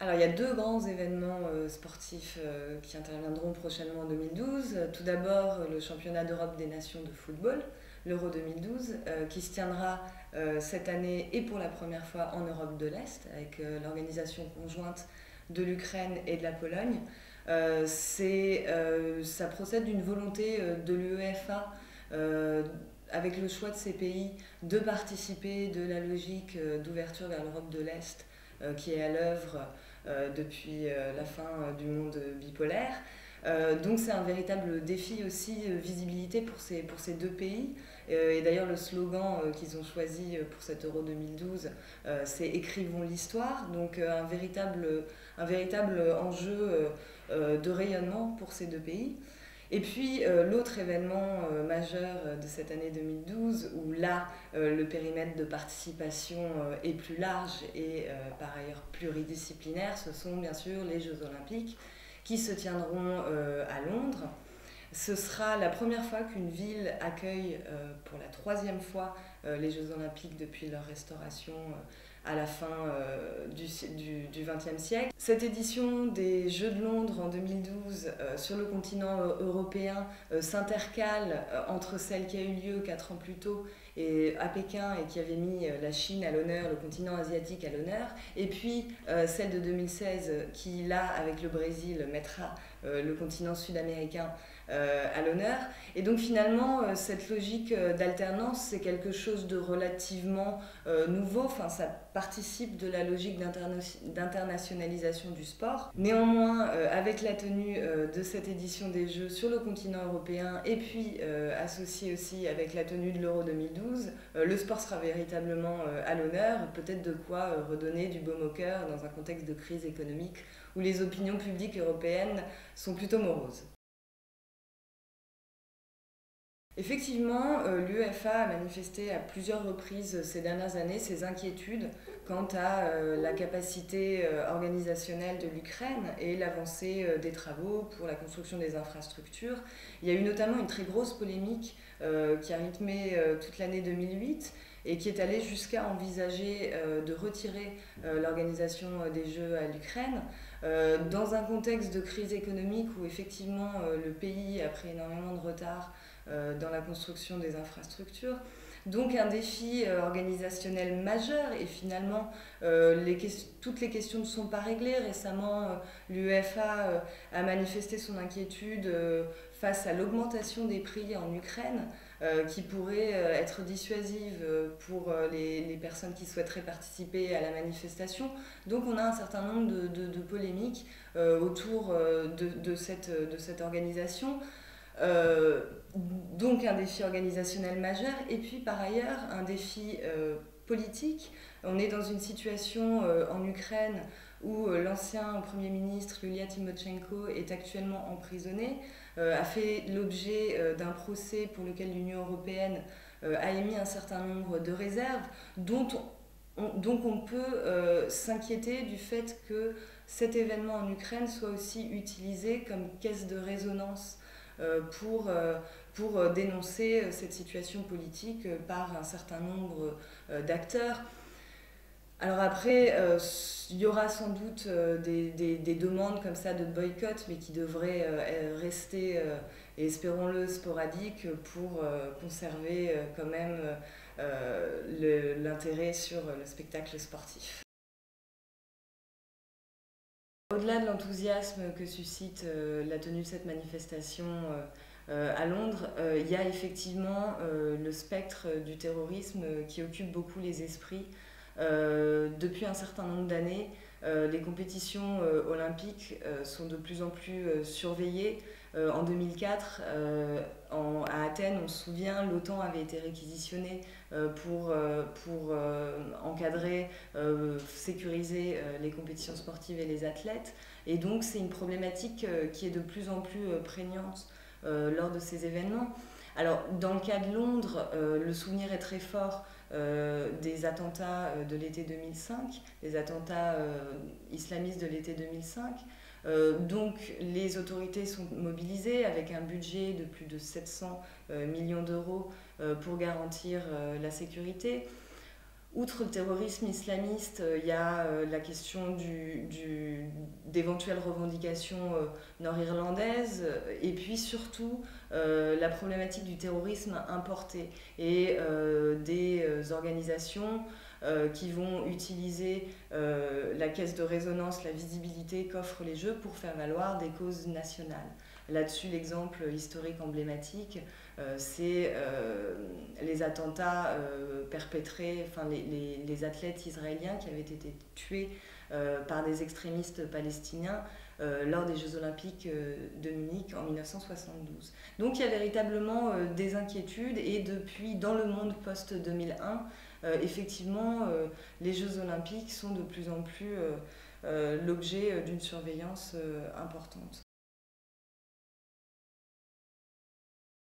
Alors, il y a deux grands événements sportifs qui interviendront prochainement en 2012. Tout d'abord, le championnat d'Europe des nations de football, l'Euro 2012, qui se tiendra cette année et pour la première fois en Europe de l'Est, avec l'organisation conjointe de l'Ukraine et de la Pologne. Ça procède d'une volonté de l'UEFA, euh, avec le choix de ces pays, de participer de la logique d'ouverture vers l'Europe de l'Est qui est à l'œuvre depuis la fin du monde bipolaire. Donc c'est un véritable défi aussi visibilité pour ces deux pays. Et d'ailleurs le slogan qu'ils ont choisi pour cet Euro 2012, c'est Écrivons l'histoire. Donc un véritable enjeu de rayonnement pour ces deux pays. Et puis l'autre événement majeur de cette année 2012, où là le périmètre de participation est plus large et par ailleurs pluridisciplinaire, ce sont bien sûr les Jeux Olympiques qui se tiendront à Londres. Ce sera la première fois qu'une ville accueille pour la troisième fois les Jeux Olympiques depuis leur restauration à la fin du XXe siècle. Cette édition des Jeux de Londres en 2012 sur le continent européen s'intercale entre celle qui a eu lieu 4 ans plus tôt et à Pékin et qui avait mis la Chine à l'honneur, le continent asiatique à l'honneur, et puis celle de 2016 qui, là, avec le Brésil, mettra le continent sud-américain à l'honneur. Et donc finalement, cette logique d'alternance, c'est quelque chose de relativement nouveau. Enfin, ça participe de la logique d'internationalisation du sport. Néanmoins, avec la tenue de cette édition des Jeux sur le continent européen et puis associée aussi avec la tenue de l'Euro 2012, le sport sera véritablement à l'honneur, peut-être de quoi redonner du baume au cœur dans un contexte de crise économique où les opinions publiques européennes sont plutôt moroses. Effectivement, l'UEFA a manifesté à plusieurs reprises ces dernières années ses inquiétudes quant à la capacité organisationnelle de l'Ukraine et l'avancée des travaux pour la construction des infrastructures. Il y a eu notamment une très grosse polémique qui a rythmé toute l'année 2008 et qui est allée jusqu'à envisager de retirer l'organisation des Jeux à l'Ukraine, dans un contexte de crise économique où effectivement le pays a pris énormément de retard dans la construction des infrastructures. Donc un défi organisationnel majeur et finalement toutes les questions ne sont pas réglées. Récemment, l'UEFA a manifesté son inquiétude face à l'augmentation des prix en Ukraine qui pourrait être dissuasive pour les personnes qui souhaiteraient participer à la manifestation. Donc on a un certain nombre de polémiques autour de cette organisation. Euh, donc un défi organisationnel majeur et puis par ailleurs un défi politique. On est dans une situation en Ukraine où l'ancien Premier ministre Yulia Tymoshenko est actuellement emprisonné, a fait l'objet d'un procès pour lequel l'Union européenne a émis un certain nombre de réserves, donc on peut s'inquiéter du fait que cet événement en Ukraine soit aussi utilisé comme caisse de résonance pour dénoncer cette situation politique par un certain nombre d'acteurs. Alors après, il y aura sans doute des demandes comme ça de boycott, mais qui devraient rester, et espérons-le, sporadiques pour conserver quand même l'intérêt sur le spectacle sportif. Au-delà de l'enthousiasme que suscite la tenue de cette manifestation à Londres, il y a effectivement le spectre du terrorisme qui occupe beaucoup les esprits. Depuis un certain nombre d'années, les compétitions olympiques sont de plus en plus surveillées. En 2004, à Athènes, on se souvient, l'OTAN avait été réquisitionnée pour encadrer, sécuriser les compétitions sportives et les athlètes. Et donc c'est une problématique qui est de plus en plus prégnante lors de ces événements. Alors dans le cas de Londres, le souvenir est très fort des attentats de l'été 2005, des attentats islamistes de l'été 2005. Donc les autorités sont mobilisées avec un budget de plus de 700 millions d'euros pour garantir la sécurité. Outre le terrorisme islamiste, il y a la question d'éventuelles revendications nord-irlandaises et puis surtout la problématique du terrorisme importé et des organisations qui vont utiliser la caisse de résonance, la visibilité qu'offrent les Jeux pour faire valoir des causes nationales. Là-dessus, l'exemple historique emblématique, c'est les attentats perpétrés, enfin les athlètes israéliens qui avaient été tués par des extrémistes palestiniens lors des Jeux Olympiques de Munich en 1972. Donc il y a véritablement des inquiétudes et depuis, dans le monde post-2001, effectivement, les Jeux Olympiques sont de plus en plus l'objet d'une surveillance importante.